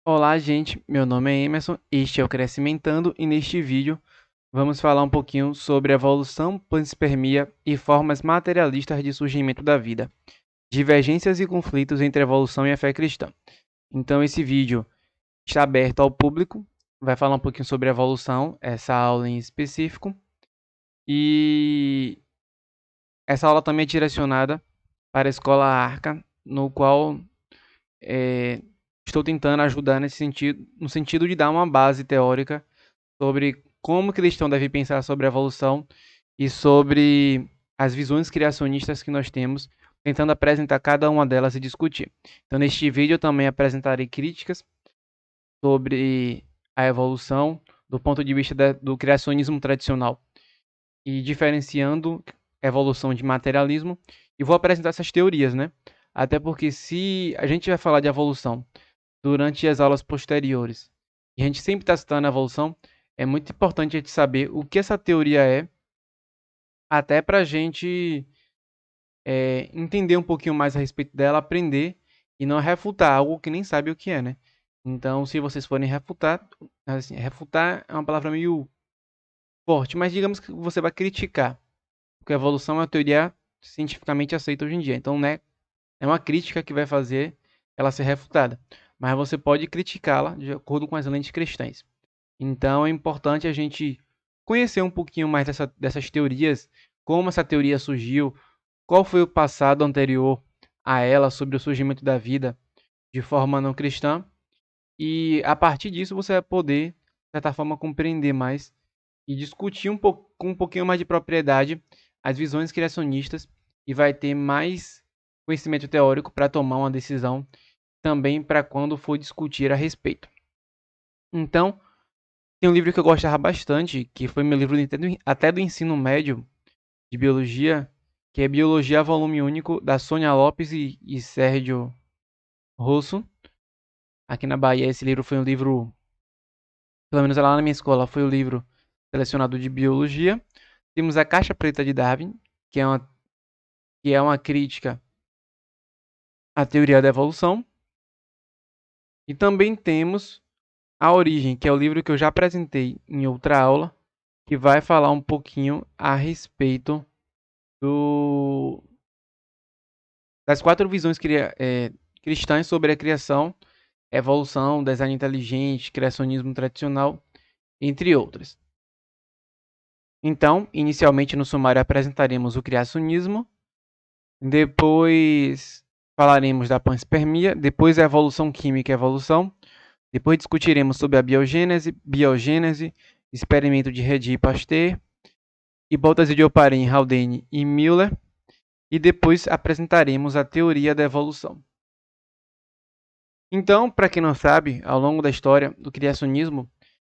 Olá, gente. Meu nome é Emerson, este é o Crescimentando e neste vídeo vamos falar um pouquinho sobre evolução, panspermia e formas materialistas de surgimento da vida, divergências e conflitos entre a evolução e a fé cristã. Então, esse vídeo está aberto ao público, vai falar um pouquinho sobre a evolução, essa aula em específico, e essa aula também é direcionada para a Escola Arca, no qual eh, estou tentando ajudar nesse sentido, no sentido de dar uma base teórica sobre como o cristão deve pensar sobre a evolução e sobre as visões criacionistas que nós temos, tentando apresentar cada uma delas e discutir. Então, neste vídeo, eu também apresentarei críticas sobre a evolução do ponto de vista do criacionismo tradicional e diferenciando evolução de materialismo, e vou apresentar essas teorias, né? Até porque se a gente vai falar de evolução durante as aulas posteriores, e a gente sempre está citando a evolução, é muito importante a gente saber o que essa teoria é, até para a gente entender um pouquinho mais a respeito dela, aprender e não refutar algo que nem sabe o que é, né? Então, se vocês forem refutar, assim, refutar é uma palavra meio forte, mas digamos que você vai criticar, porque a evolução é uma teoria cientificamente aceita hoje em dia. Então, né, é uma crítica que vai fazer ela ser refutada, mas você pode criticá-la de acordo com as lentes cristãs. Então é importante a gente conhecer um pouquinho mais dessas teorias, como essa teoria surgiu, qual foi o passado anterior a ela sobre o surgimento da vida de forma não cristã, e a partir disso você vai poder, de certa forma, compreender mais e discutir com um pouquinho mais de propriedade as visões criacionistas e vai ter mais conhecimento teórico para tomar uma decisão também para quando for discutir a respeito. Então, tem um livro que eu gostava bastante, que foi meu livro até do ensino médio de biologia, que é Biologia Volume Único, da Sônia Lopes e Sérgio Rosso. Aqui na Bahia, esse livro foi um livro, pelo menos lá na minha escola, foi o livro selecionado de biologia. Temos a Caixa Preta de Darwin, que é uma crítica à teoria da evolução. E também temos A Origem, que é o livro que eu já apresentei em outra aula, que vai falar um pouquinho a respeito do, das quatro visões cristãs sobre a criação, evolução, design inteligente, criacionismo tradicional, entre outras. Então, inicialmente no sumário apresentaremos o criacionismo, depois falaremos da panspermia, depois a evolução química e evolução, depois discutiremos sobre a biogênese, experimento de Redi e Pasteur, hipótese de Oparin, Haldane e Müller, e depois apresentaremos a teoria da evolução. Então, para quem não sabe, ao longo da história do criacionismo,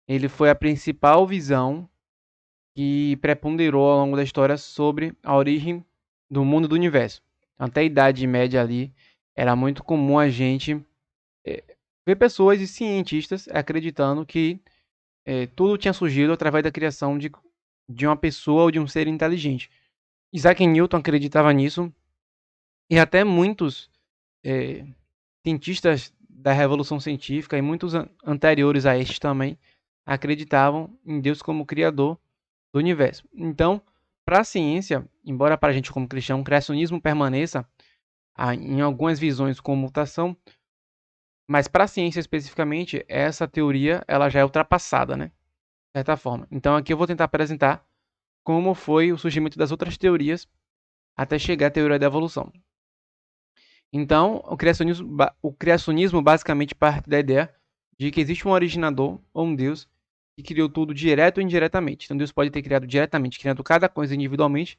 ele foi a principal visão que preponderou ao longo da história sobre a origem do mundo e do universo. Até a Idade Média ali, era muito comum a gente ver pessoas e cientistas acreditando que tudo tinha surgido através da criação de uma pessoa ou de um ser inteligente. Isaac Newton acreditava nisso e até muitos eh, cientistas da Revolução Científica e muitos anteriores a este também acreditavam em Deus como criador do universo. Então, para a ciência, embora para a gente como cristão o criacionismo permaneça em algumas visões com mutação, mas para a ciência especificamente, essa teoria ela já é ultrapassada, né? De certa forma. Então aqui eu vou tentar apresentar como foi o surgimento das outras teorias até chegar à teoria da evolução. Então, o criacionismo basicamente parte da ideia de que existe um originador, ou um Deus, que criou tudo direto ou indiretamente. Então, Deus pode ter criado diretamente, criando cada coisa individualmente,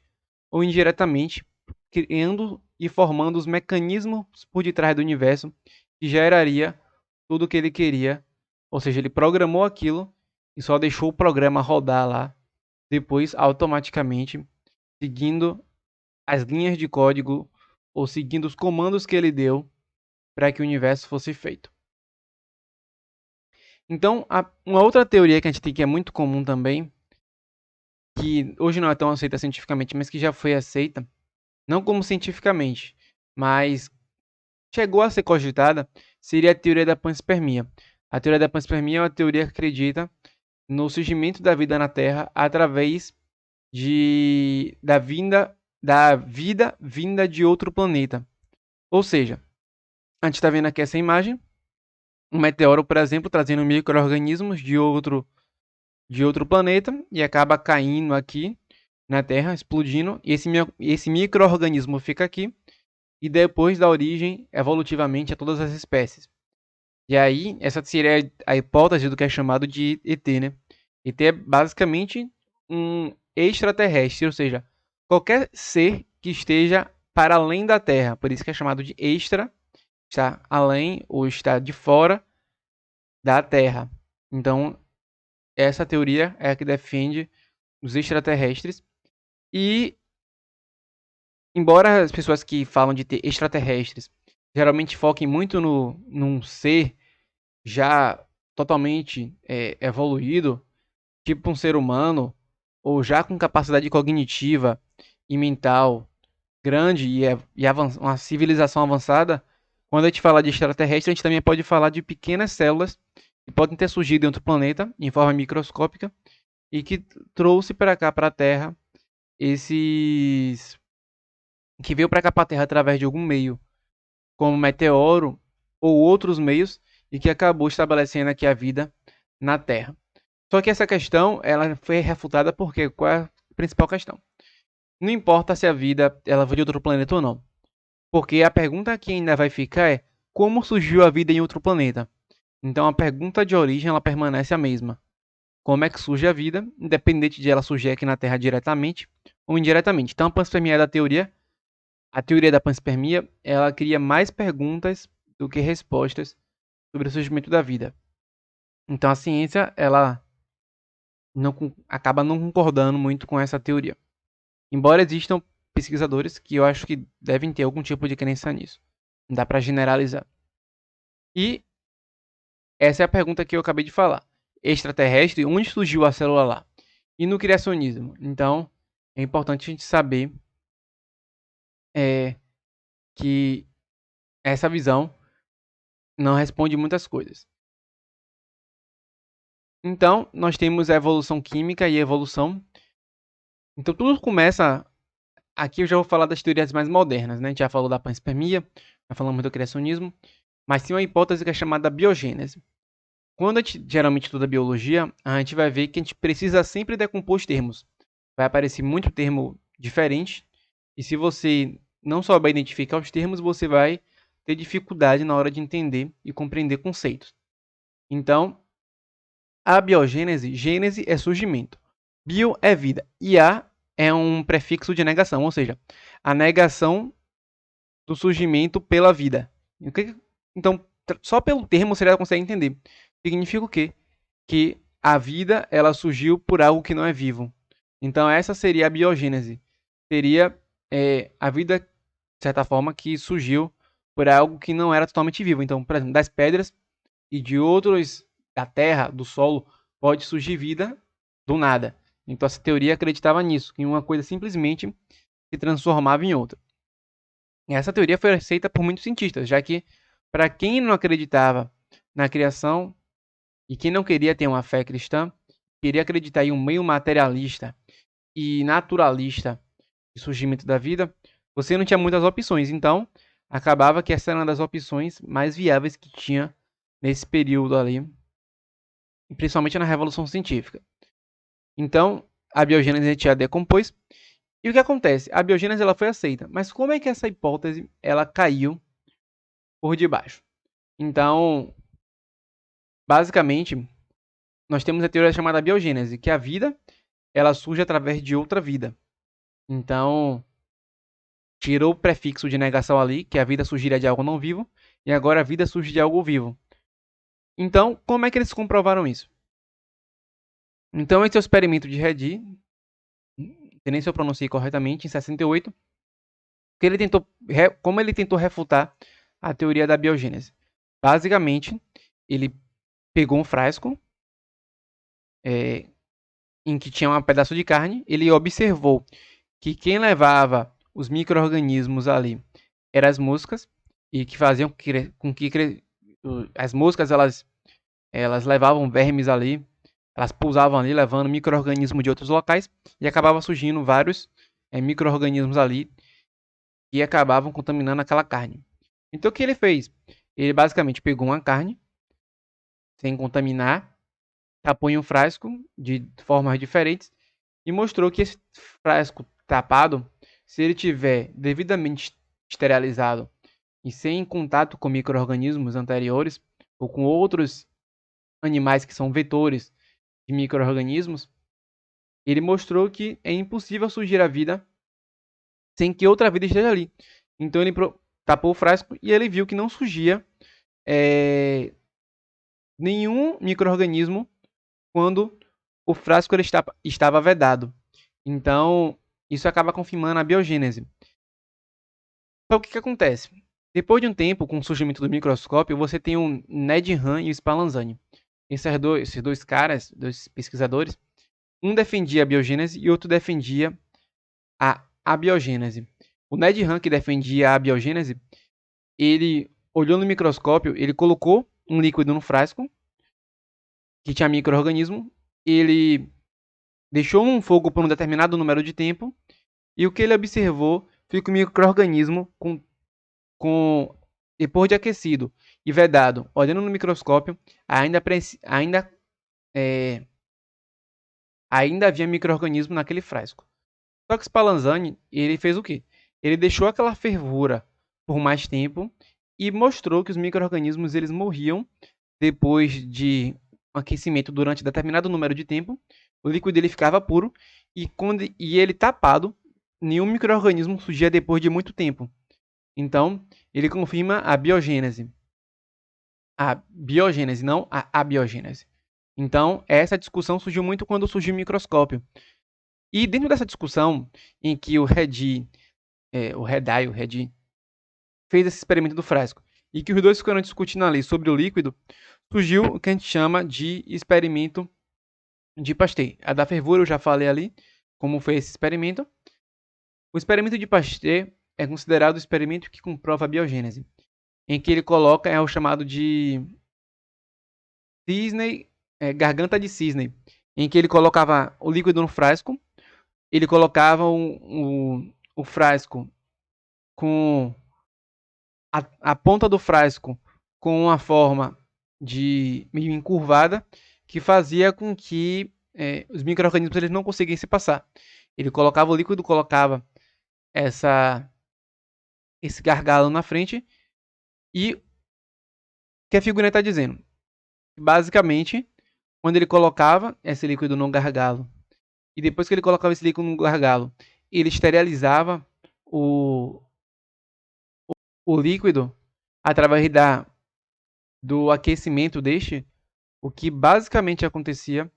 ou indiretamente, criando e formando os mecanismos por detrás do universo que geraria tudo o que ele queria. Ou seja, ele programou aquilo e só deixou o programa rodar lá, depois automaticamente, seguindo as linhas de código ou seguindo os comandos que ele deu para que o universo fosse feito. Então, uma outra teoria que a gente tem que é muito comum também, que hoje não é tão aceita cientificamente, mas que já foi aceita, não como cientificamente, mas chegou a ser cogitada, seria a teoria da panspermia. A teoria da panspermia é uma teoria que acredita no surgimento da vida na Terra através da vida vinda de outro planeta. Ou seja, a gente está vendo aqui essa imagem, um meteoro, por exemplo, trazendo micro-organismos de outro planeta e acaba caindo aqui na Terra, explodindo, e esse micro-organismo fica aqui e depois dá origem evolutivamente a todas as espécies. E aí, essa seria a hipótese do que é chamado de ET, né? ET é basicamente um extraterrestre, ou seja, qualquer ser que esteja para além da Terra, por isso que é chamado de extra, está além ou está de fora da Terra. Então, essa teoria é a que defende os extraterrestres. E, embora as pessoas que falam de ter extraterrestres geralmente foquem muito num ser já totalmente evoluído, tipo um ser humano, ou já com capacidade cognitiva e mental grande uma civilização avançada, quando a gente fala de extraterrestre, a gente também pode falar de pequenas células que podem ter surgido em outro planeta, em forma microscópica, e que trouxe para cá, para a Terra, esses... que veio para cá, para a Terra, através de algum meio, como meteoro ou outros meios, e que acabou estabelecendo aqui a vida na Terra. Só que essa questão ela foi refutada porque qual é a principal questão? Não importa se a vida ela veio de outro planeta ou não. Porque a pergunta que ainda vai ficar é como surgiu a vida em outro planeta? Então a pergunta de origem ela permanece a mesma. Como é que surge a vida, independente de ela surgir aqui na Terra diretamente ou indiretamente. Então a panspermia da teoria, a teoria da panspermia, ela cria mais perguntas do que respostas sobre o surgimento da vida. Então a ciência ela acaba não concordando muito com essa teoria. Embora existam pesquisadores que eu acho que devem ter algum tipo de crença nisso. Não dá para generalizar. E essa é a pergunta que eu acabei de falar. Extraterrestre, onde surgiu a célula lá? E no criacionismo? Então, é importante a gente saber que essa visão não responde muitas coisas. Então, nós temos a evolução química e a evolução. Então, tudo começa. Aqui eu já vou falar das teorias mais modernas, né? A gente já falou da panspermia, já falamos do criacionismo, mas tem uma hipótese que é chamada biogênese. Quando a gente geralmente estuda biologia, a gente vai ver que a gente precisa sempre decompor os termos. Vai aparecer muito termo diferente, e se você não souber identificar os termos, você vai ter dificuldade na hora de entender e compreender conceitos. Então, a biogênese, gênese é surgimento, bio é vida, e a é um prefixo de negação, ou seja, a negação do surgimento pela vida. Então, só pelo termo você já consegue entender. Significa o quê? Que a vida ela surgiu por algo que não é vivo. Então essa seria a biogênese. Seria a vida, de certa forma, que surgiu por algo que não era totalmente vivo. Então, por exemplo, das pedras e de outros, da terra, do solo, pode surgir vida do nada. Então essa teoria acreditava nisso, que uma coisa simplesmente se transformava em outra. E essa teoria foi aceita por muitos cientistas, já que para quem não acreditava na criação e quem não queria ter uma fé cristã, queria acreditar em um meio materialista e naturalista de surgimento da vida, você não tinha muitas opções. Então, acabava que essa era uma das opções mais viáveis que tinha nesse período ali, e principalmente na Revolução Científica. Então, a biogênese a gente já decompôs. E o que acontece? A biogênese ela foi aceita, mas como é que essa hipótese ela caiu por debaixo? Então, basicamente, nós temos a teoria chamada biogênese, que a vida ela surge através de outra vida. Então, tirou o prefixo de negação ali, que a vida surgiria de algo não vivo, e agora a vida surge de algo vivo. Então, como é que eles comprovaram isso? Então, esse é o experimento de Redi, não sei nem se eu pronunciei corretamente, em 68, como ele tentou refutar a teoria da biogênese. Basicamente, ele pegou um frasco em que tinha um pedaço de carne, ele observou que quem levava os micro-organismos ali eram as moscas, e que faziam com que as moscas elas elas levavam vermes ali, elas pousavam ali levando micro-organismos de outros locais e acabava surgindo vários micro-organismos ali que acabavam contaminando aquela carne. Então o que ele fez? Ele basicamente pegou uma carne sem contaminar, tapou em um frasco de formas diferentes e mostrou que esse frasco tapado, se ele tiver devidamente esterilizado e sem contato com micro-organismos anteriores ou com outros animais que são vetores de micro-organismos, ele mostrou que é impossível surgir a vida sem que outra vida esteja ali. Então ele tapou o frasco e ele viu que não surgia nenhum micro-organismo quando o frasco ele estava vedado. Então, isso acaba confirmando a biogênese. Então, o que acontece? Depois de um tempo, com o surgimento do microscópio, você tem o Ned Han e o Spallanzani. Esses dois caras, dois pesquisadores, um defendia a biogênese e outro defendia a abiogênese. O Ned Han, que defendia a abiogênese, ele olhou no microscópio, ele colocou um líquido no frasco que tinha micro-organismo, ele deixou um fogo por um determinado número de tempo e o que ele observou foi que o micro-organismo, com depois de aquecido e vedado, olhando no microscópio, ainda, é, ainda havia micro-organismo naquele frasco. Só que Spallanzani, ele fez o quê? Ele deixou aquela fervura por mais tempo e mostrou que os micro-organismos eles morriam depois de um aquecimento durante determinado número de tempo. O líquido ele ficava puro e ele tapado, nenhum micro-organismo surgia depois de muito tempo. Então, ele confirma a biogênese. A biogênese, não a abiogênese. Então, essa discussão surgiu muito quando surgiu o microscópio. E dentro dessa discussão, em que o Redi, fez esse experimento do frasco, e que os dois ficaram discutindo ali sobre o líquido, surgiu o que a gente chama de experimento de Pasteur. A da fervura eu já falei ali, como foi esse experimento. O experimento de Pasteur é considerado o experimento que comprova a biogênese, em que ele coloca o chamado de cisne, garganta de cisne, em que ele colocava o líquido no frasco, ele colocava o frasco com a ponta do frasco com uma forma de meio encurvada, que fazia com que os micro-organismos eles não conseguissem passar. Ele colocava o líquido, colocava esse gargalo na frente e o que a figurinha está dizendo? Basicamente, quando ele colocava esse líquido no gargalo e depois que ele colocava esse líquido no gargalo, ele esterilizava o líquido através do aquecimento deste, o que basicamente acontecia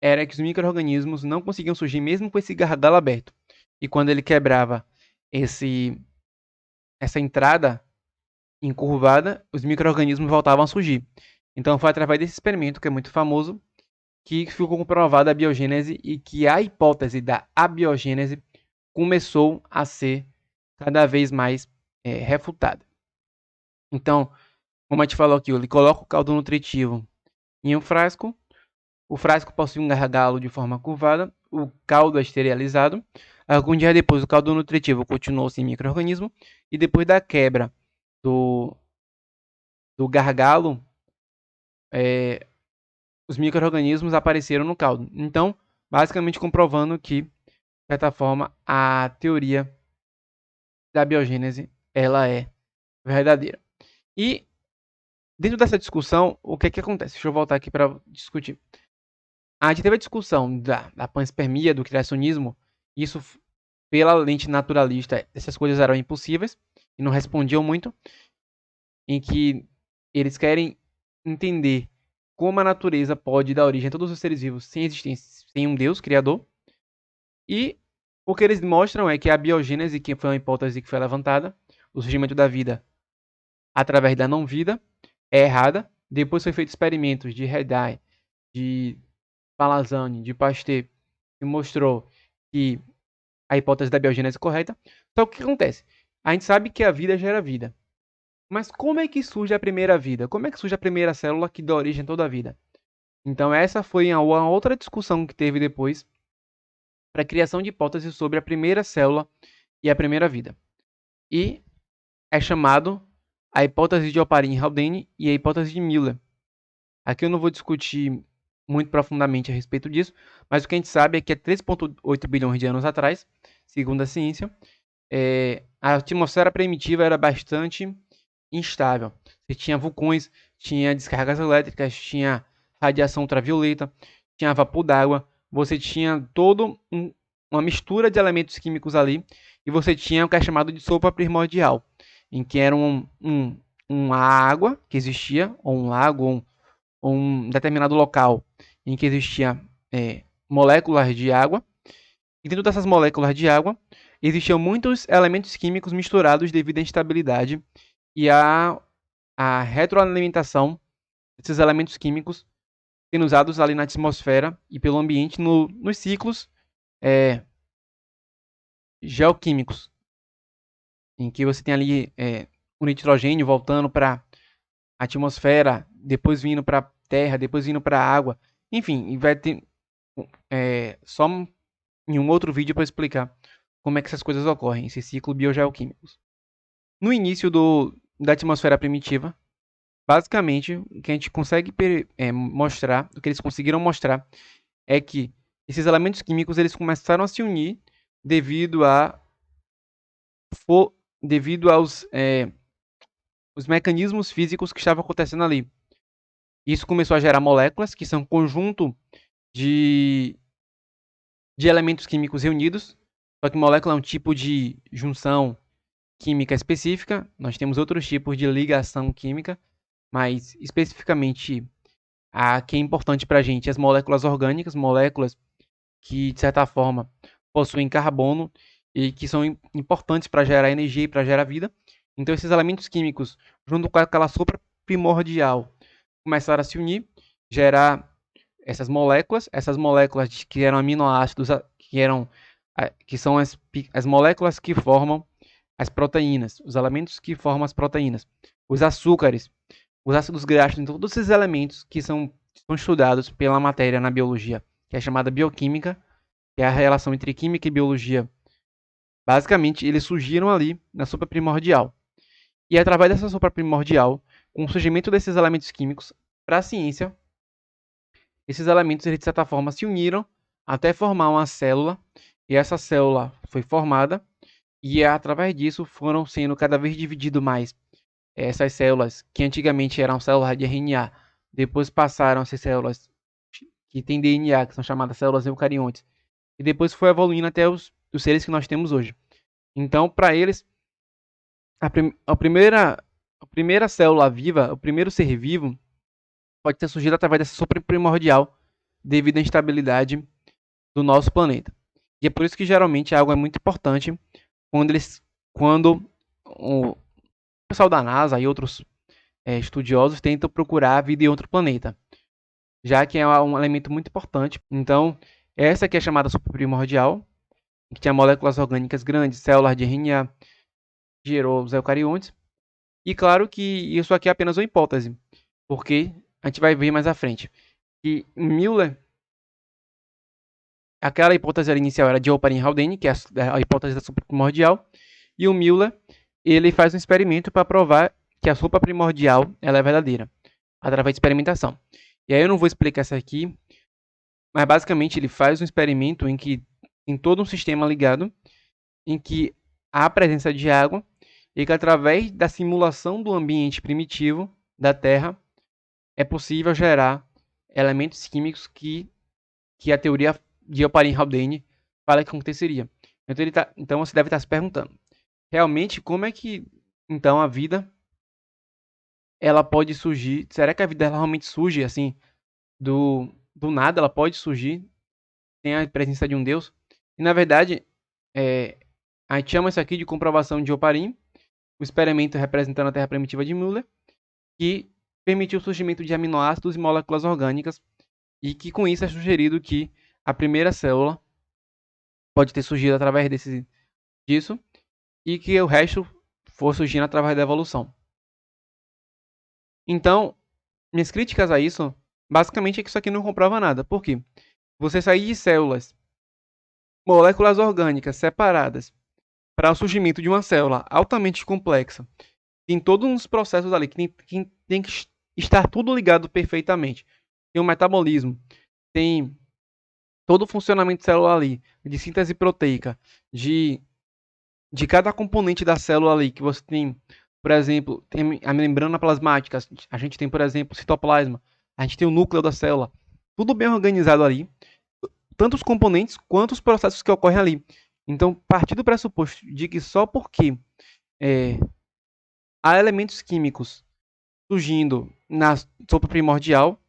era que os micro-organismos não conseguiam surgir mesmo com esse gargalo aberto. E quando ele quebrava essa entrada encurvada, os micro-organismos voltavam a surgir. Então foi através desse experimento, que é muito famoso, que ficou comprovada a biogênese e que a hipótese da abiogênese começou a ser cada vez mais refutada. Então, como a gente falou aqui, ele coloca o caldo nutritivo em um frasco, o frasco possui um gargalo de forma curvada, o caldo é esterilizado. Algum dia depois, o caldo nutritivo continuou sem micro-organismo e depois da quebra do gargalo, os micro-organismos apareceram no caldo. Então, basicamente comprovando que, de certa forma, a teoria da biogênese ela é verdadeira. E dentro dessa discussão, o que acontece? Deixa eu voltar aqui para discutir. A gente teve a discussão da panspermia, do criacionismo. Isso, pela lente naturalista, essas coisas eram impossíveis e não respondiam muito. Em que eles querem entender como a natureza pode dar origem a todos os seres vivos sem existência, sem um Deus criador. E o que eles mostram é que a biogênese, que foi uma hipótese que foi levantada, o surgimento da vida através da não-vida, é errada. Depois foi feito experimentos de Redai, de Spallanzani, de Pasteur, que mostrou que a hipótese da biogênese é correta. Só que o que acontece? A gente sabe que a vida gera vida. Mas como é que surge a primeira vida? Como é que surge a primeira célula que dá origem a toda a vida? Então essa foi uma outra discussão que teve depois para a criação de hipóteses sobre a primeira célula e a primeira vida. E é chamado a hipótese de Oparin-Haldane e a hipótese de Miller. Aqui eu não vou discutir muito profundamente a respeito disso, mas o que a gente sabe é que há 3,8 bilhões de anos atrás, segundo a ciência, a atmosfera primitiva era bastante instável. Você tinha vulcões, tinha descargas elétricas, tinha radiação ultravioleta, tinha vapor d'água, você tinha uma mistura de elementos químicos ali, e você tinha o que é chamado de sopa primordial, em que era uma água que existia, ou um lago, ou um determinado local em que existia moléculas de água, e dentro dessas moléculas de água existiam muitos elementos químicos misturados devido à instabilidade e à retroalimentação desses elementos químicos sendo usados ali na atmosfera e pelo ambiente nos ciclos geoquímicos, em que você tem ali o nitrogênio voltando para a atmosfera, depois vindo para a terra, depois vindo para a água, enfim, e vai ter só em um outro vídeo para explicar como é que essas coisas ocorrem, esse ciclo biogeoquímicos. No início da atmosfera primitiva, basicamente, o que a gente consegue mostrar, o que eles conseguiram mostrar, é que esses elementos químicos eles começaram a se unir devido aos os mecanismos físicos que estavam acontecendo ali. Isso começou a gerar moléculas, que são um conjunto de elementos químicos reunidos, só que molécula é um tipo de junção química específica. Nós temos outros tipos de ligação química, mas especificamente a que é importante para a gente, as moléculas orgânicas, moléculas que, de certa forma, possuem carbono e que são importantes para gerar energia e para gerar vida. Então, esses elementos químicos, junto com aquela sopa primordial, começaram a se unir, gerar essas moléculas que eram aminoácidos, que são as moléculas que formam as proteínas, os elementos que formam as proteínas, os açúcares, os ácidos graxos, então, todos esses elementos que são estudados pela matéria na biologia, que é chamada bioquímica, que é a relação entre química e biologia. Basicamente, eles surgiram ali na sopa primordial. E através dessa sopa primordial, com o surgimento desses elementos químicos, para a ciência, esses elementos, eles, de certa forma, se uniram até formar uma célula, e essa célula foi formada, e através disso foram sendo cada vez dividido mais essas células que antigamente eram células de RNA, depois passaram a ser células que têm DNA, que são chamadas células eucariontes, e depois foi evoluindo até os seres que nós temos hoje. Então, para eles, a primeira célula viva, o primeiro ser vivo, pode ter surgido através dessa sopa primordial devido à instabilidade do nosso planeta. E é por isso que geralmente a água é muito importante quando o pessoal da NASA e outros estudiosos tentam procurar a vida em outro planeta, já que é um elemento muito importante. Então, essa aqui é chamada sopa primordial, que tinha moléculas orgânicas grandes, células de RNA, gerou os eucariontes. E claro que isso aqui é apenas uma hipótese, porque a gente vai ver mais à frente que Müller, aquela hipótese inicial era de Oparin-Haldane, que é a hipótese da sopa primordial, e o Müller ele faz um experimento para provar que a sopa primordial ela é verdadeira, através de experimentação. E aí eu não vou explicar isso aqui, mas basicamente ele faz um experimento em que tem todo um sistema ligado, em que há a presença de água, e que através da simulação do ambiente primitivo da Terra, é possível gerar elementos químicos que a teoria de Oparin-Haldane fala que aconteceria. Então você deve estar se perguntando, realmente como é que então a vida ela pode surgir? Será que a vida realmente surge assim do nada? Ela pode surgir sem a presença de um Deus? E na verdade, a gente chama isso aqui de comprovação de Oparin, o experimento representando a Terra primitiva de Müller, que permitiu o surgimento de aminoácidos e moléculas orgânicas, e que com isso é sugerido que a primeira célula pode ter surgido através disso, e que o resto for surgindo através da evolução. Então, minhas críticas a isso, basicamente, é que isso aqui não comprova nada. Por quê? Você sair de células, moléculas orgânicas separadas, para o surgimento de uma célula altamente complexa, tem todos uns processos ali que tem que estar tudo ligado perfeitamente. Tem o metabolismo, tem todo o funcionamento celular ali, de síntese proteica, de, de cada componente da célula ali, que você tem, por exemplo, tem a membrana plasmática, a gente tem, por exemplo, o citoplasma, a gente tem o núcleo da célula, tudo bem organizado ali, tanto os componentes quanto os processos que ocorrem ali. Então, partir do pressuposto de que só porque é, há elementos químicos surgindo na sopa primordial,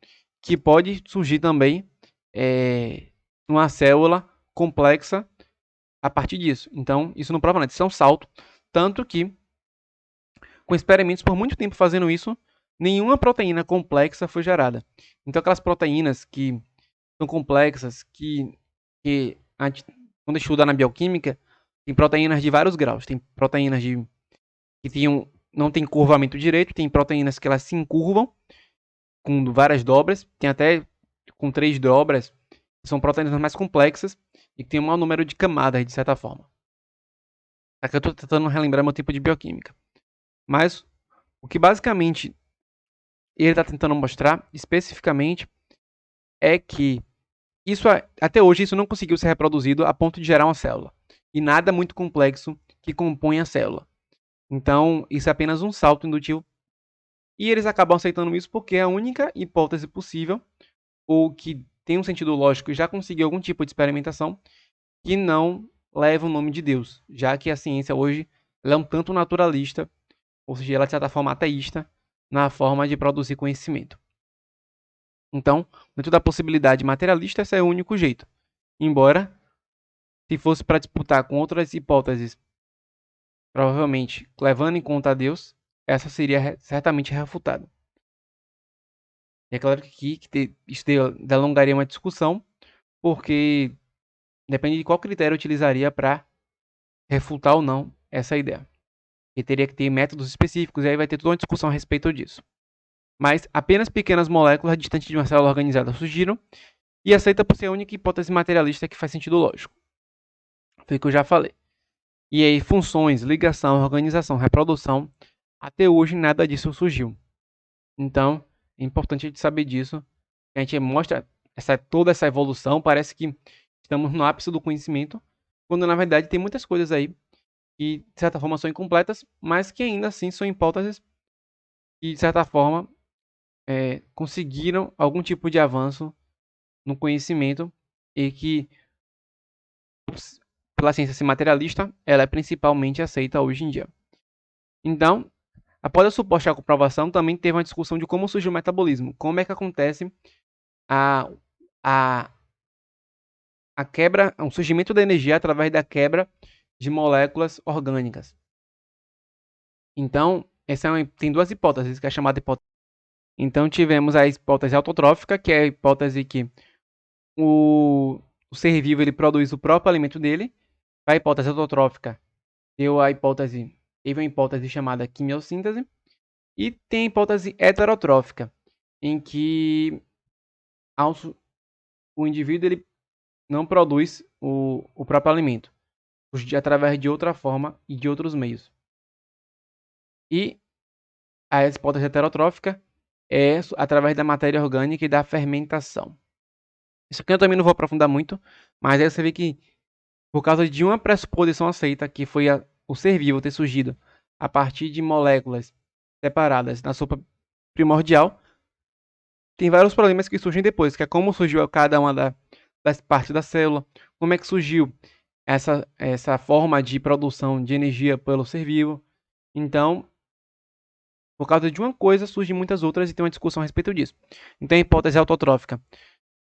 que pode surgir também uma célula complexa a partir disso. Então, isso não prova nada, isso é um salto. Tanto que, com experimentos por muito tempo fazendo isso, nenhuma proteína complexa foi gerada. Então, aquelas proteínas que são complexas, que a gente, quando estuda na bioquímica, tem proteínas de vários graus. Tem proteínas que não tem curvamento direito, tem proteínas que elas se encurvam com várias dobras, tem até com 3 dobras, são proteínas mais complexas e que tem um maior número de camadas, de certa forma. Aqui eu estou tentando relembrar meu tipo de bioquímica. Mas o que basicamente ele está tentando mostrar especificamente é que isso até hoje isso não conseguiu ser reproduzido a ponto de gerar uma célula. E nada muito complexo que compõe a célula. Então, isso é apenas um salto indutivo. E eles acabam aceitando isso porque é a única hipótese possível, ou que tem um sentido lógico e já conseguiu algum tipo de experimentação, que não leva o nome de Deus, já que a ciência hoje ela é um tanto naturalista, ou seja, ela é de certa forma ateísta, na forma de produzir conhecimento. Então, dentro da possibilidade materialista, esse é o único jeito. Embora, se fosse para disputar com outras hipóteses, provavelmente levando em conta a Deus, essa seria certamente refutada. E é claro que isso delongaria uma discussão, porque depende de qual critério utilizaria para refutar ou não essa ideia. E teria que ter métodos específicos, e aí vai ter toda uma discussão a respeito disso. Mas apenas pequenas moléculas distantes de uma célula organizada surgiram, e aceita por ser a única hipótese materialista que faz sentido lógico. Foi o que eu já falei. E aí, funções, ligação, organização, reprodução, até hoje nada disso surgiu. Então, é importante a gente saber disso. A gente mostra toda essa evolução, parece que estamos no ápice do conhecimento, quando na verdade tem muitas coisas aí que de certa forma são incompletas, mas que ainda assim são hipóteses que de certa forma conseguiram algum tipo de avanço no conhecimento e que pela ciência ser materialista, ela é principalmente aceita hoje em dia. Então, após a suposta comprovação, também teve uma discussão de como surge o metabolismo, como é que acontece a, a, a quebra, o surgimento da energia através da quebra de moléculas orgânicas. Então, tem duas hipóteses, que é chamada hipótese. Então, tivemos a hipótese autotrófica, que é a hipótese que o ser vivo ele produz o próprio alimento dele. A hipótese autotrófica teve uma hipótese chamada quimiossíntese. E tem a hipótese heterotrófica, em que o indivíduo ele não produz o próprio alimento, através de outra forma e de outros meios. E a hipótese heterotrófica é através da matéria orgânica e da fermentação. Isso aqui eu também não vou aprofundar muito, mas aí você vê que por causa de uma pressuposição aceita, que foi o ser vivo ter surgido a partir de moléculas separadas na sopa primordial, tem vários problemas que surgem depois, que é como surgiu cada uma das partes da célula, como é que surgiu essa forma de produção de energia pelo ser vivo. Então, por causa de uma coisa, surgem muitas outras e tem uma discussão a respeito disso. Então, a hipótese autotrófica.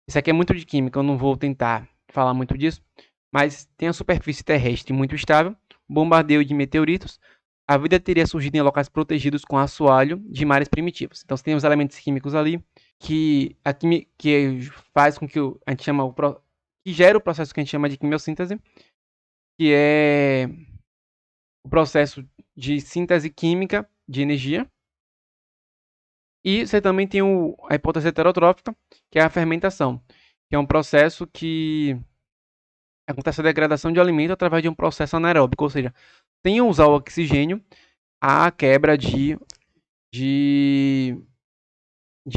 Isso aqui é muito de química, eu não vou tentar falar muito disso, mas tem a superfície terrestre muito estável, bombardeio de meteoritos, a vida teria surgido em locais protegidos com assoalho de mares primitivos. Então, você tem os elementos químicos ali, que faz com que a gente chama que gera o processo que a gente chama de quimiossíntese, que é o processo de síntese química de energia, E você também tem a hipótese heterotrófica, que é a fermentação, que é um processo que acontece a degradação de alimento através de um processo anaeróbico, ou seja, sem usar o oxigênio, a quebra de, de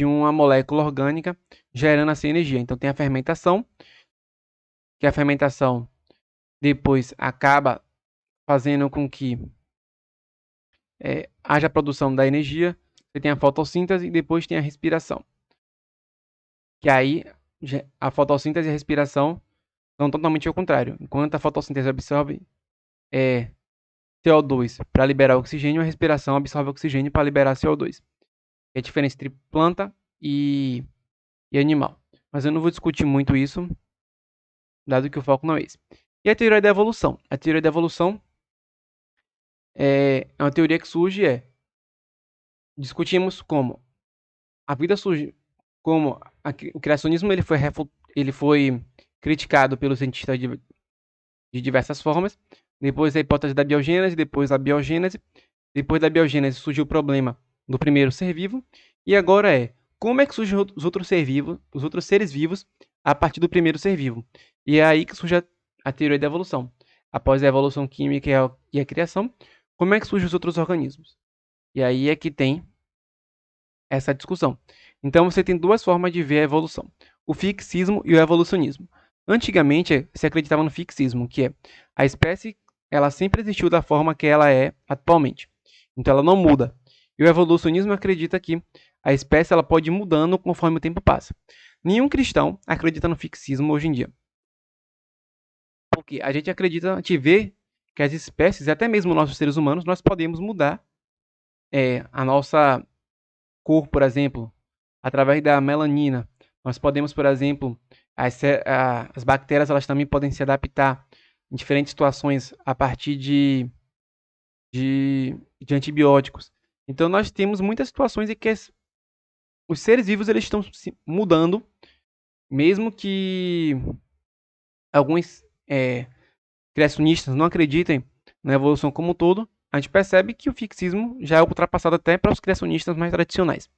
uma molécula orgânica, gerando assim energia. Então tem a fermentação, que a fermentação depois acaba fazendo com que haja produção da energia. Você tem a fotossíntese e depois tem a respiração. Que aí a fotossíntese e a respiração são totalmente ao contrário. Enquanto a fotossíntese absorve CO2 para liberar oxigênio, a respiração absorve oxigênio para liberar CO2. É a diferença entre planta e animal. Mas eu não vou discutir muito isso, dado que o foco não é esse. E a teoria da evolução? A teoria da evolução é uma teoria que surge, discutimos como a vida surge, como o criacionismo ele foi criticado pelos cientistas de diversas formas. Depois a hipótese da biogênese, depois a biogênese. Depois da biogênese surgiu o problema do primeiro ser vivo. E agora como é que surgem os outros seres vivos a partir do primeiro ser vivo? E é aí que surge a teoria da evolução. Após a evolução química e a criação, como é que surgem os outros organismos? E aí é que tem essa discussão. Então você tem duas formas de ver a evolução: o fixismo e o evolucionismo. Antigamente se acreditava no fixismo, que é a espécie ela sempre existiu da forma que ela é atualmente. Então ela não muda. E o evolucionismo acredita que a espécie ela pode ir mudando conforme o tempo passa. Nenhum cristão acredita no fixismo hoje em dia. Porque a gente acredita, a gente vê que as espécies, até mesmo nossos seres humanos, nós podemos mudar a nossa cor, por exemplo, através da melanina. Nós podemos, por exemplo, as bactérias elas também podem se adaptar em diferentes situações a partir de antibióticos. Então nós temos muitas situações em que os seres vivos eles estão se mudando, mesmo que alguns criacionistas não acreditem na evolução como um todo. A gente percebe que o fixismo já é ultrapassado até para os criacionistas mais tradicionais.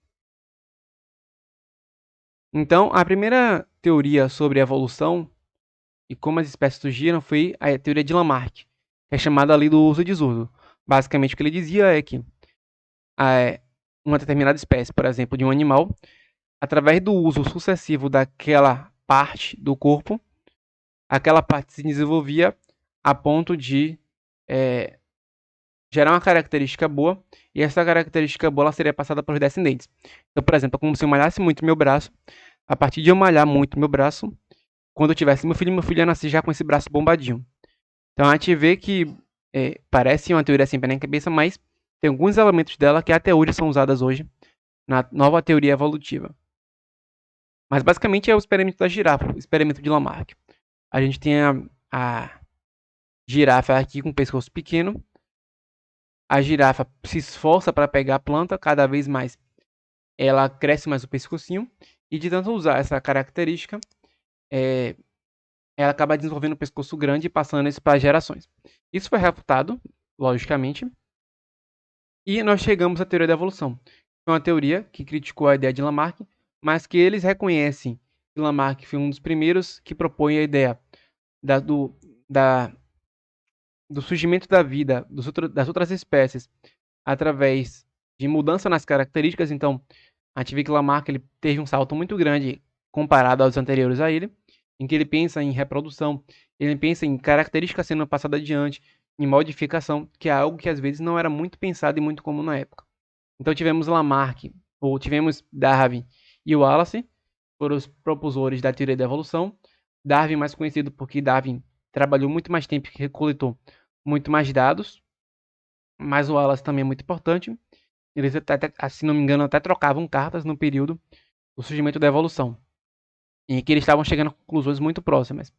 Então, a primeira teoria sobre a evolução e como as espécies surgiram foi a teoria de Lamarck, que é chamada ali do uso e desuso. Basicamente, o que ele dizia é que uma determinada espécie, por exemplo, de um animal, através do uso sucessivo daquela parte do corpo, aquela parte se desenvolvia a ponto de gerar uma característica boa, e essa característica boa ela seria passada para os descendentes. Então, por exemplo, é como se eu malhasse muito meu braço. A partir de eu malhar muito meu braço, quando eu tivesse meu filho ia nascer já com esse braço bombadinho. Então a gente vê que parece uma teoria assim na cabeça, mas tem alguns elementos dela que até hoje são usadas hoje na nova teoria evolutiva. Mas basicamente é o experimento da girafa, o experimento de Lamarck. A gente tem a girafa aqui com o pescoço pequeno. A girafa se esforça para pegar a planta, cada vez mais ela cresce mais o pescocinho. E de tanto usar essa característica, ela acaba desenvolvendo um pescoço grande e passando isso para gerações. Isso foi refutado, logicamente, e nós chegamos à teoria da evolução. Foi uma teoria que criticou a ideia de Lamarck, mas que eles reconhecem que Lamarck foi um dos primeiros que propõe a ideia do surgimento da vida das outras espécies através de mudança nas características. Então, a gente vê que Lamarck ele teve um salto muito grande comparado aos anteriores a ele, em que ele pensa em reprodução, ele pensa em características sendo passadas adiante, em modificação, que é algo que às vezes não era muito pensado e muito comum na época. Então tivemos Lamarck, ou tivemos Darwin e Wallace, foram os propulsores da teoria da evolução. Darwin mais conhecido porque Darwin trabalhou muito mais tempo e coletou muito mais dados, mas o Wallace também é muito importante. Eles até, se não me engano, até trocavam cartas no período do surgimento da evolução, em que eles estavam chegando a conclusões muito próximas.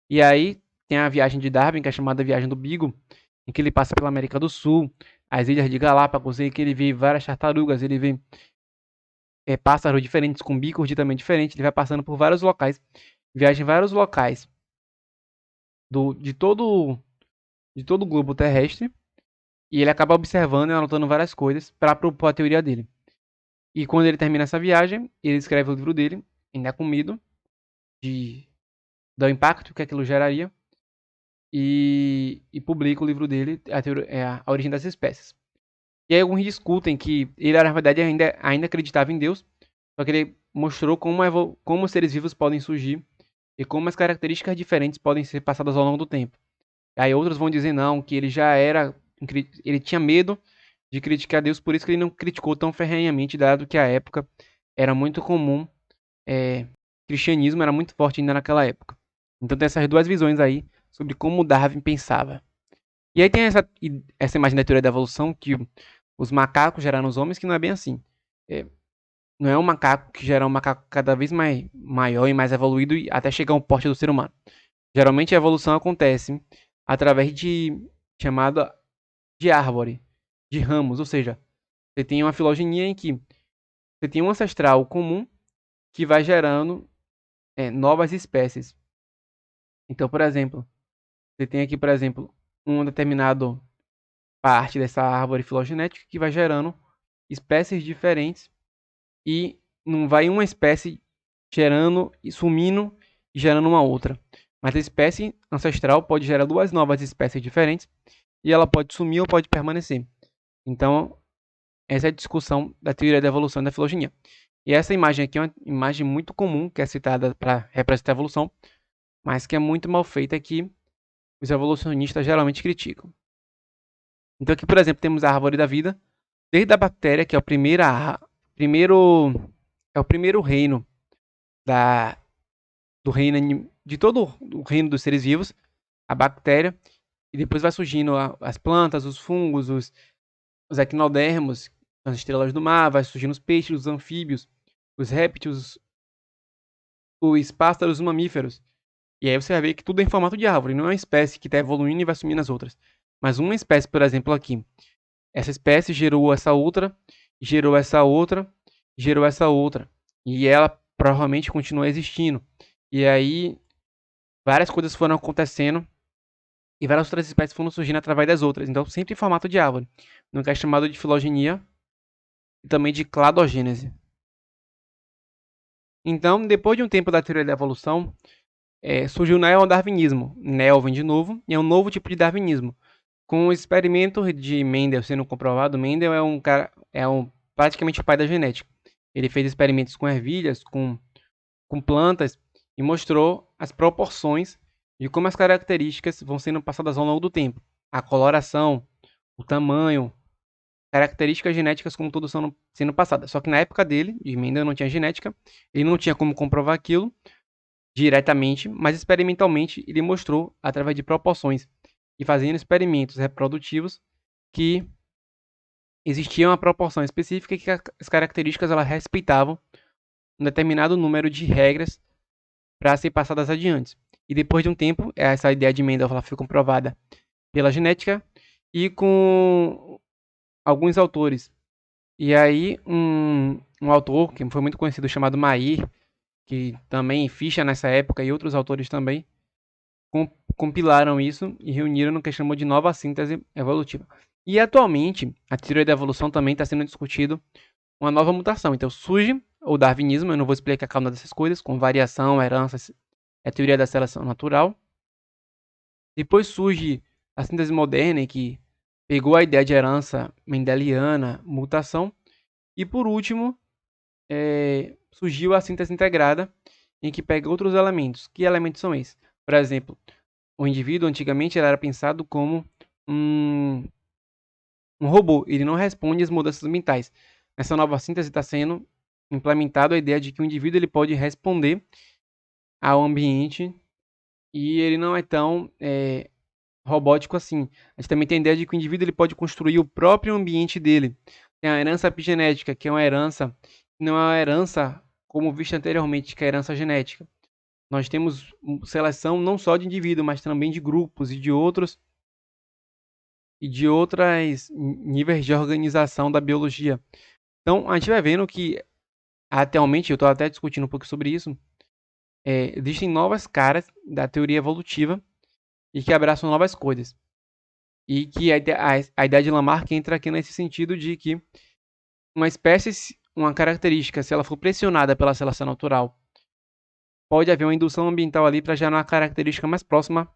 E aí tem a viagem de Darwin, que é chamada Viagem do Beagle, em que ele passa pela América do Sul, as ilhas de Galápagos, em que ele vê várias tartarugas, ele vê pássaros diferentes, com bicos de tamanho diferente, ele vai passando por vários locais, viaja em vários locais de todo o globo terrestre, e ele acaba observando e anotando várias coisas para propor a teoria dele. E quando ele termina essa viagem, ele escreve o livro dele, ainda com medo de do impacto que aquilo geraria, e publica o livro dele, a Origem das Espécies. E aí alguns discutem que ele, na verdade, ainda acreditava em Deus, só que ele mostrou como os seres vivos podem surgir e como as características diferentes podem ser passadas ao longo do tempo. Aí outros vão dizer não, que ele já era, ele tinha medo de criticar Deus, por isso que ele não criticou tão ferrenhamente, dado que a época era muito comum, cristianismo era muito forte ainda naquela época. Então tem essas duas visões aí sobre como Darwin pensava. E aí tem essa imagem da teoria da evolução, que os macacos geraram os homens, que não é bem assim. É, não é um macaco que gera um macaco cada vez maior e mais evoluído até chegar ao porte do ser humano. Geralmente a evolução acontece através de chamada de árvore, de ramos, ou seja, você tem uma filogenia em que você tem um ancestral comum que vai gerando novas espécies. Então, por exemplo, você tem aqui, por exemplo, um determinado parte dessa árvore filogenética que vai gerando espécies diferentes e não vai uma espécie gerando e sumindo e gerando uma outra. Mas a espécie ancestral pode gerar duas novas espécies diferentes e ela pode sumir ou pode permanecer. Então, essa é a discussão da teoria da evolução e da filogenia. E essa imagem aqui é uma imagem muito comum que é citada para representar a evolução, mas que é muito mal feita que os evolucionistas geralmente criticam. Então aqui, por exemplo, temos a árvore da vida, desde a bactéria, que é o primeiro reino da, do reino de todo o reino dos seres vivos, a bactéria, e depois vai surgindo as plantas, os fungos, os equinodermos, as estrelas do mar, vai surgindo os peixes, os anfíbios, os répteis, os pássaros, os mamíferos. E aí você vai ver que tudo é em formato de árvore, não é uma espécie que está evoluindo e vai sumindo as outras. Mas uma espécie, por exemplo, aqui, essa espécie gerou essa outra, gerou essa outra, gerou essa outra. E ela provavelmente continua existindo. E aí várias coisas foram acontecendo e várias outras espécies foram surgindo através das outras. Então sempre em formato de árvore. No que é chamado de filogenia e também de cladogênese. Então, depois de um tempo da teoria da evolução, surgiu o neodarwinismo. Neo vem de novo, e é um novo tipo de darwinismo. Com o experimento de Mendel sendo comprovado, Mendel é um cara, praticamente o pai da genética. Ele fez experimentos com ervilhas, com plantas, e mostrou as proporções de como as características vão sendo passadas ao longo do tempo. A coloração, o tamanho, características genéticas como todas sendo passadas. Só que na época dele, de Mendel, não tinha genética, ele não tinha como comprovar aquilo diretamente, mas experimentalmente ele mostrou, através de proporções e fazendo experimentos reprodutivos, que existia uma proporção específica e que as características elas respeitavam um determinado número de regras para ser passadas adiante. E depois de um tempo, essa ideia de Mendel foi comprovada pela genética e com alguns autores. E aí, um autor que foi muito conhecido chamado Mayr, que também Fischer nessa época e outros autores também, compilaram isso e reuniram no que chamou de nova síntese evolutiva. E atualmente, a teoria da evolução também está sendo discutido uma nova mutação. Então surge o darwinismo, eu não vou explicar cada uma dessas coisas, com variação, herança, a teoria da seleção natural. Depois surge a síntese moderna, que pegou a ideia de herança mendeliana, mutação. E por último, surgiu a síntese integrada, em que pega outros elementos. Que elementos são esses? Por exemplo, o indivíduo antigamente ele era pensado como um robô, ele não responde às mudanças mentais. Nessa nova síntese está sendo implementada a ideia de que o indivíduo ele pode responder ao ambiente e ele não é tão robótico assim. A gente também tem a ideia de que o indivíduo ele pode construir o próprio ambiente dele. Tem a herança epigenética, que é uma herança, não é uma herança como vista anteriormente, que é a herança genética. Nós temos seleção não só de indivíduos, mas também de grupos e de outros níveis de organização da biologia. Então, a gente vai vendo que, atualmente, eu estou até discutindo um pouco sobre isso, existem novas caras da teoria evolutiva e que abraçam novas coisas. E que a ideia de Lamarck entra aqui nesse sentido de que uma característica, se ela for pressionada pela seleção natural, pode haver uma indução ambiental ali para gerar uma característica mais próxima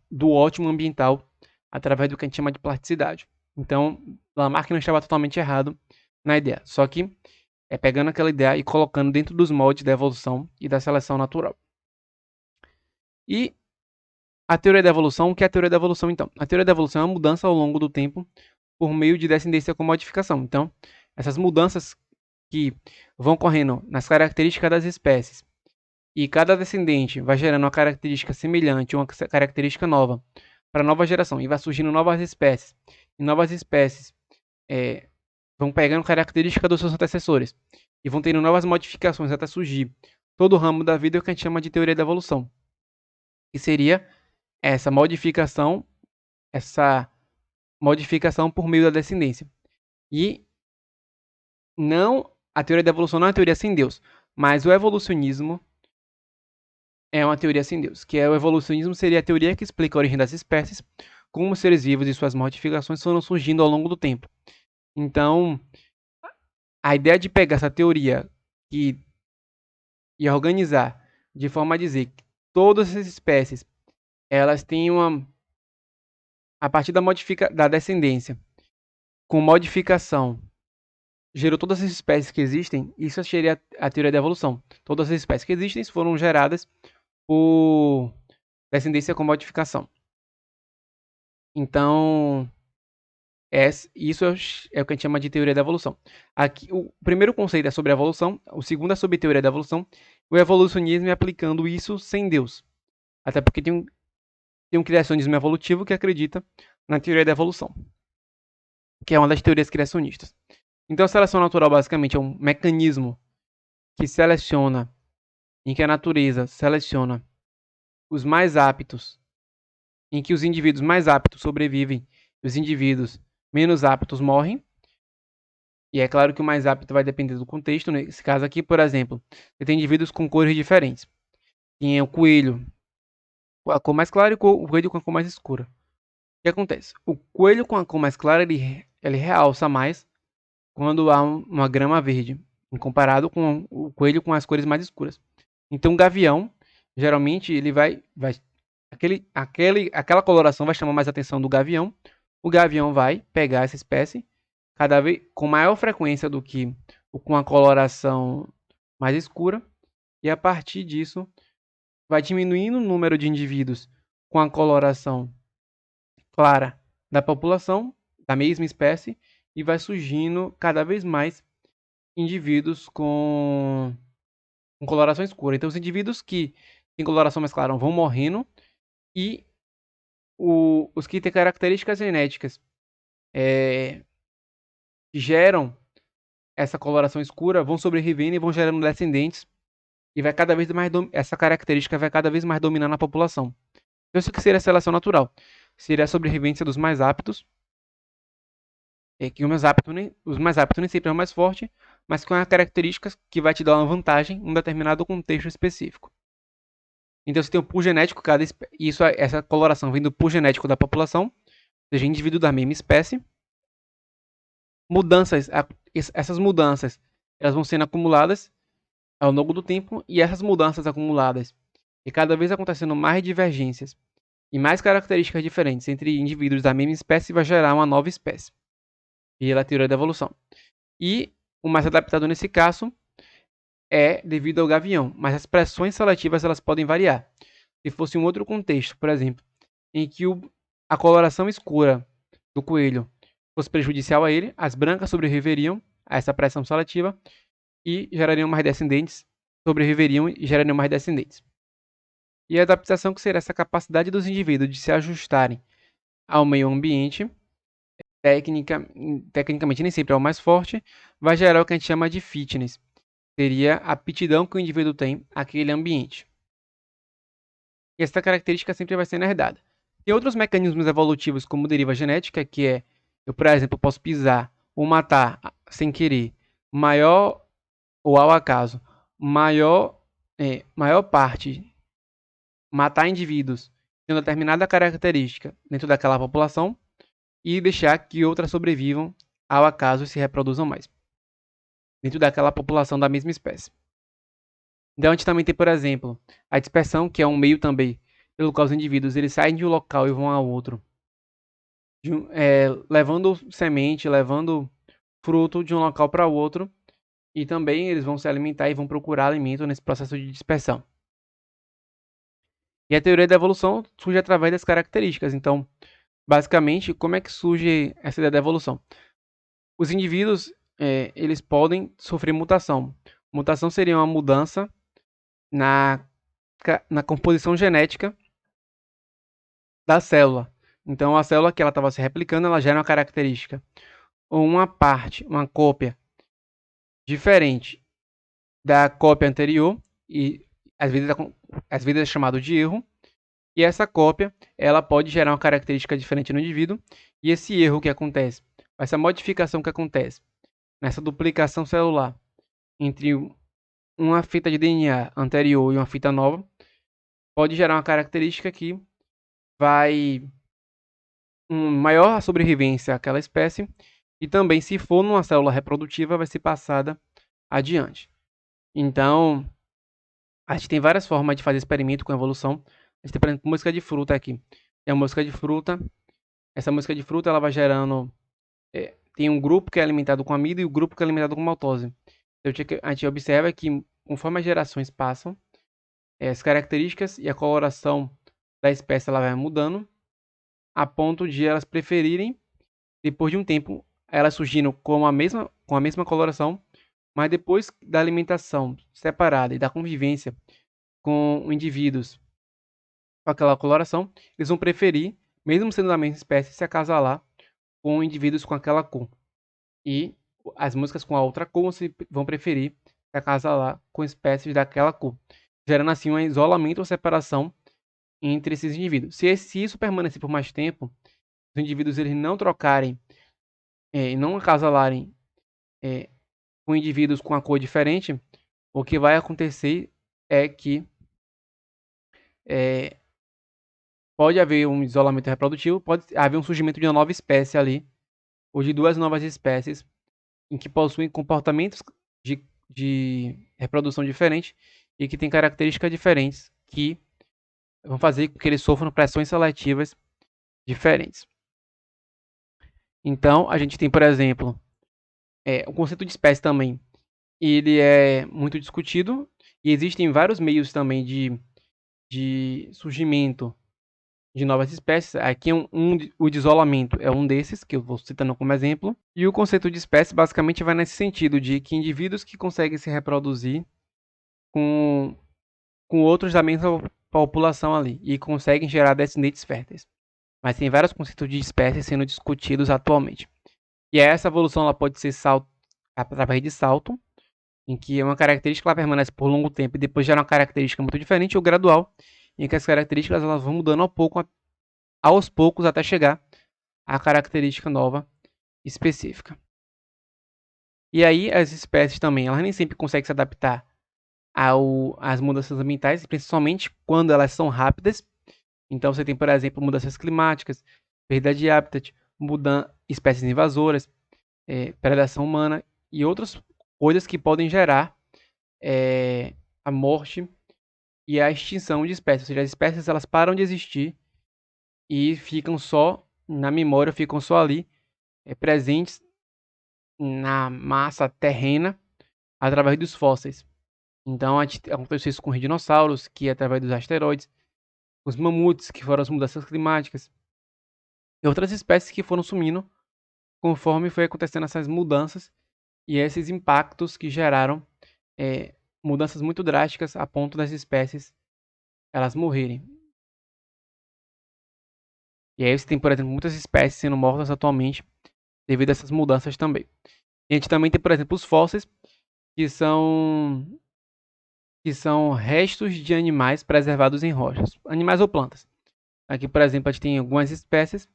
do ótimo ambiental, através do que a gente chama de plasticidade. Então, Lamarck não estava totalmente errado na ideia, só que é pegando aquela ideia e colocando dentro dos moldes da evolução e da seleção natural. E a teoria da evolução, o que é a teoria da evolução então? A teoria da evolução é uma mudança ao longo do tempo por meio de descendência com modificação. Então, essas mudanças que vão ocorrendo nas características das espécies e cada descendente vai gerando uma característica semelhante, uma característica nova para a nova geração e vai surgindo novas espécies. E novas espécies vão pegando características dos seus antecessores e vão tendo novas modificações até surgir todo o ramo da vida, que a gente chama de teoria da evolução, que seria essa modificação por meio da descendência. E não, a teoria da evolução não é uma teoria sem Deus, mas o evolucionismo é uma teoria sem Deus, que o evolucionismo seria a teoria que explica a origem das espécies, como os seres vivos e suas modificações foram surgindo ao longo do tempo. Então, a ideia de pegar essa teoria e organizar de forma a dizer que todas as espécies elas têm a partir da descendência com modificação gerou todas as espécies que existem, isso seria a teoria da evolução. Todas as espécies que existem foram geradas por descendência com modificação. Então, isso é o que a gente chama de teoria da evolução. Aqui, o primeiro conceito é sobre a evolução, o segundo é sobre teoria da evolução. O evolucionismo é aplicando isso sem Deus. Até porque tem um criacionismo evolutivo que acredita na teoria da evolução, que é uma das teorias criacionistas. Então, a seleção natural basicamente é um mecanismo que seleciona, em que a natureza seleciona os mais aptos, em que os indivíduos mais aptos sobrevivem e os indivíduos menos aptos morrem. E é claro que o mais apto vai depender do contexto. Nesse caso aqui, por exemplo, você tem indivíduos com cores diferentes. Tem o coelho com a cor mais clara e o coelho com a cor mais escura. O que acontece? O coelho com a cor mais clara, ele realça mais quando há uma grama verde, comparado com o coelho com as cores mais escuras. Então, o gavião, geralmente, ele aquela coloração vai chamar mais a atenção do gavião. O gavião vai pegar essa espécie cada vez com maior frequência do que com a coloração mais escura, e a partir disso vai diminuindo o número de indivíduos com a coloração clara da população da mesma espécie e vai surgindo cada vez mais indivíduos com coloração escura. Então, os indivíduos que têm coloração mais clara vão morrendo e os que têm características genéticas que geram essa coloração escura vão sobrevivendo e vão gerando descendentes e vai cada vez mais essa característica vai cada vez mais dominando a população. Então, isso que seria a seleção natural. Seria a sobrevivência dos mais aptos. Que os mais aptos nem sempre é o mais forte, mas com características que vai te dar uma vantagem em um determinado contexto específico. Então você tem o pool genético, essa coloração vem do pool genético da população, ou seja, indivíduo da mesma espécie. Essas mudanças elas vão sendo acumuladas ao longo do tempo, e essas mudanças acumuladas e cada vez acontecendo mais divergências e mais características diferentes entre indivíduos da mesma espécie vai gerar uma nova espécie, pela teoria da evolução. E o mais adaptado nesse caso é devido ao gavião, mas as pressões seletivas elas podem variar. Se fosse um outro contexto, por exemplo, em que a coloração escura do coelho fosse prejudicial a ele, as brancas sobreviveriam a essa pressão seletiva e gerariam mais descendentes, sobreviveriam e gerariam mais descendentes. E a adaptação, que seria essa capacidade dos indivíduos de se ajustarem ao meio ambiente, tecnicamente nem sempre é o mais forte, vai gerar o que a gente chama de fitness. Seria a aptidão que o indivíduo tem àquele ambiente. E essa característica sempre vai ser herdada. Tem outros mecanismos evolutivos, como deriva genética, que é, eu, por exemplo, posso pisar ou matar sem querer, maior ou ao acaso, maior parte, matar indivíduos tendo determinada característica dentro daquela população e deixar que outras sobrevivam ao acaso e se reproduzam mais. dentro daquela população da mesma espécie. Então a gente também tem, por exemplo, a dispersão, que é um meio também pelo qual os indivíduos eles saem de um local e vão a outro, levando semente, levando fruto de um local para outro, e também eles vão se alimentar e vão procurar alimento nesse processo de dispersão. E a teoria da evolução surge através das características. Então, basicamente, como é que surge essa ideia da evolução? Os indivíduos, eles podem sofrer mutação. Mutação seria uma mudança na composição genética da célula. Então, a célula que ela estava se replicando, ela gera uma característica ou uma parte, uma cópia diferente da cópia anterior, e às vezes é chamado de erro. E essa cópia, ela pode gerar uma característica diferente no indivíduo, e esse erro que acontece, essa modificação que acontece nessa duplicação celular entre uma fita de DNA anterior e uma fita nova, pode gerar uma característica que vai maior sobrevivência àquela espécie, e também, se for numa célula reprodutiva, vai ser passada adiante. Então, a gente tem várias formas de fazer experimento com evolução. A gente tem, por exemplo, música de fruta aqui. Tem a música de fruta. Essa música de fruta, ela vai gerando... tem um grupo que é alimentado com amido e o grupo que é alimentado com maltose. Então, a gente observa que, conforme as gerações passam, as características e a coloração da espécie ela vai mudando, a ponto de elas preferirem, depois de um tempo, elas surgindo com a mesma coloração, mas depois da alimentação separada e da convivência com indivíduos com aquela coloração, eles vão preferir, mesmo sendo da mesma espécie, se acasalar com indivíduos com aquela cor. E as músicas com a outra cor vão preferir se acasalar com espécies daquela cor, gerando assim um isolamento ou separação entre esses indivíduos. Se isso permanecer por mais tempo, os indivíduos eles não trocarem e não acasalarem com indivíduos com a cor diferente, o que vai acontecer é que pode haver um isolamento reprodutivo, pode haver um surgimento de uma nova espécie ali, ou de duas novas espécies, em que possuem comportamentos de reprodução diferentes e que têm características diferentes, que vão fazer com que eles sofram pressões seletivas diferentes. Então, a gente tem, por exemplo, o conceito de espécie também, ele é muito discutido, e existem vários meios também de surgimento de novas espécies. Aqui o de isolamento é um desses, que eu vou citando como exemplo. E o conceito de espécie basicamente vai nesse sentido, de que indivíduos que conseguem se reproduzir com outros da mesma população ali, e conseguem gerar descendentes férteis. Mas tem vários conceitos de espécies sendo discutidos atualmente. E essa evolução ela pode ser através de salto, em que uma característica ela permanece por longo tempo e depois gera uma característica muito diferente, ou gradual, em que as características elas vão mudando aos poucos até chegar à característica nova específica. E aí as espécies também, elas nem sempre conseguem se adaptar às mudanças ambientais, principalmente quando elas são rápidas. Então você tem, por exemplo, mudanças climáticas, perda de habitat, espécies invasoras, predação humana e outras coisas que podem gerar a morte e a extinção de espécies. Ou seja, as espécies elas param de existir e ficam só na memória, ficam só ali, presentes na massa terrena através dos fósseis. Então aconteceu isso com os dinossauros, que através dos asteroides, os mamutes, que foram as mudanças climáticas, e outras espécies que foram sumindo conforme foi acontecendo essas mudanças e esses impactos que geraram mudanças muito drásticas a ponto das espécies elas morrerem. E aí você tem, por exemplo, muitas espécies sendo mortas atualmente devido a essas mudanças também. E a gente também tem, por exemplo, os fósseis, que são restos de animais preservados em rochas, animais ou plantas. Aqui, por exemplo, a gente tem algumas espécies, se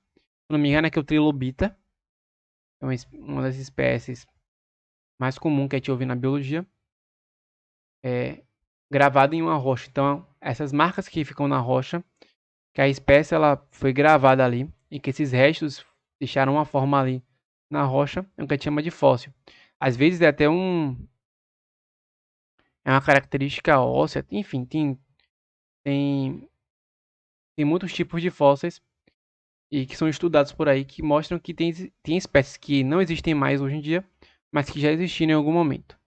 não me engano, aqui é o trilobita, é uma das espécies mais comuns que a gente ouve na biologia, gravado em uma rocha. Então, essas marcas que ficam na rocha, que a espécie ela foi gravada ali e que esses restos deixaram uma forma ali na rocha, é o que a gente chama de fóssil. Às vezes é até é uma característica óssea, enfim, tem, tem muitos tipos de fósseis e que são estudados por aí que mostram que tem espécies que não existem mais hoje em dia, mas que já existiram em algum momento.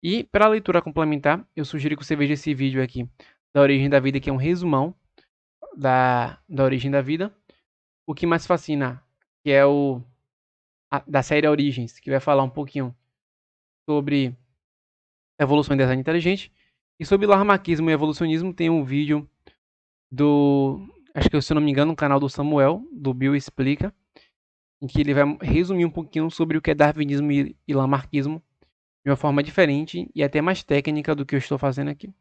E para a leitura complementar, eu sugiro que você veja esse vídeo aqui da origem da vida, que é um resumão da origem da vida. O que mais fascina, que é da série Origens, que vai falar um pouquinho sobre evolução e design inteligente. E sobre Lamarckismo e evolucionismo tem um vídeo acho que se eu não me engano, no canal do Samuel, do Bill Explica, em que ele vai resumir um pouquinho sobre o que é darwinismo e Lamarckismo de uma forma diferente e até mais técnica do que eu estou fazendo aqui.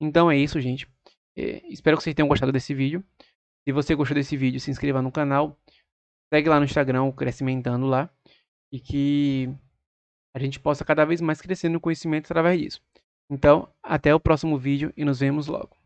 Então é isso, gente. Espero que vocês tenham gostado desse vídeo. Se você gostou desse vídeo, se inscreva no canal, segue lá no Instagram, o Crescimentando lá, e que a gente possa cada vez mais crescer no conhecimento através disso. Então, até o próximo vídeo e nos vemos logo.